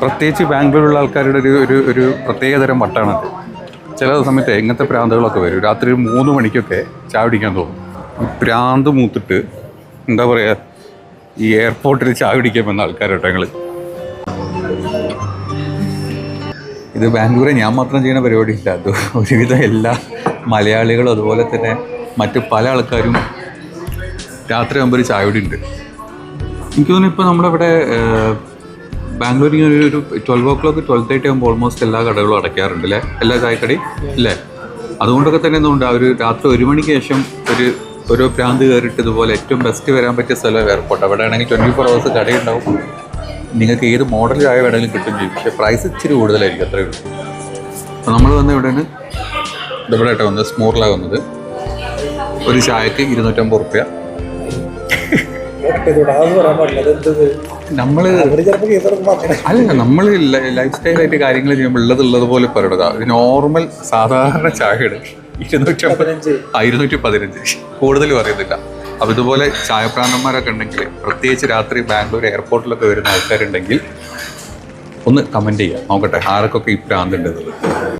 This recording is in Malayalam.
പ്രത്യേകിച്ച് ബാംഗ്ലൂരിലുള്ള ആൾക്കാരുടെ ഒരു പ്രത്യേകതരം വട്ടാണത്. ചില സമയത്ത് ഇങ്ങനത്തെ പ്രാന്തുകളൊക്കെ വരും. രാത്രി 3 മണിക്കൊക്കെ ചായ കുടിക്കാൻ തോന്നും. പ്രാന്ത് മൂത്തിട്ട് എന്താ പറയുക, ഈ എയർപോർട്ടിൽ ചായ കുടിക്കാൻ വന്ന ആൾക്കാരോട്ടോ ഞങ്ങൾ. ഇത് ബാംഗ്ലൂരെ ഞാൻ മാത്രം ചെയ്യുന്ന പരിപാടിയില്ല. അത് ഒരുവിധം എല്ലാ മലയാളികളും അതുപോലെ തന്നെ മറ്റ് പല ആൾക്കാരും രാത്രി ആകുമ്പോൾ ഒരു ചായ കുടി ഉണ്ട്. എനിക്ക് തോന്നുന്നു ഇപ്പോൾ നമ്മളിവിടെ ബാംഗ്ലൂരിൽ ഒരു 12 o'clock 12:30 ആകുമ്പോൾ ഓൾമോസ്റ്റ് എല്ലാ കടകളും അടയ്ക്കാറുണ്ട് അല്ലേ, എല്ലാ ചായക്കടയും അല്ലേ. അതുകൊണ്ടൊക്കെ തന്നെ എന്തുകൊണ്ട് ആ ഒരു രാത്രി 1 മണിക്ക് ശേഷം ഓരോ പ്രാന്ത് കയറിയിട്ട് ഇതുപോലെ ഏറ്റവും ബെസ്റ്റ് വരാൻ പറ്റിയ സ്ഥലം എയർപോർട്ട്. അവിടെ ആണെങ്കിൽ 24 hours കടയുണ്ടാവും. നിങ്ങൾക്ക് ഏത് മോഡൽ ചായ വേണമെങ്കിലും കിട്ടും ചെയ്യും. പക്ഷേ പ്രൈസ് ഇച്ചിരി കൂടുതലായിരിക്കും, അത്രയേ ഉള്ളൂ. അപ്പോൾ നമ്മൾ വന്ന് ഇവിടെയാണ് ഇവിടെ ആയിട്ട് വന്നത്, സ്മോറിലാണ് വന്നത്. ഒരു ചായക്ക് 250 റുപ്യ. നമ്മൾ ലൈഫ് സ്റ്റൈലായിട്ട് കാര്യങ്ങൾ ചെയ്യുമ്പോൾ ഉള്ളതുപോലെ പറയുക. ഒരു നോർമൽ സാധാരണ ചായയുടെ 215 കൂടുതൽ പറയുന്നില്ല. അപ്പോൾ ഇതുപോലെ ചായപ്രാന്തന്മാരൊക്കെ ഉണ്ടെങ്കിൽ, പ്രത്യേകിച്ച് രാത്രി ബാംഗ്ലൂർ എയർപോർട്ടിലൊക്കെ വരുന്ന ആൾക്കാരുണ്ടെങ്കിൽ ഒന്ന് കമൻറ്റ് ചെയ്യുക, നോക്കട്ടെ ആർക്കൊക്കെ ഈ പ്രാന്തുണ്ടെന്നത്.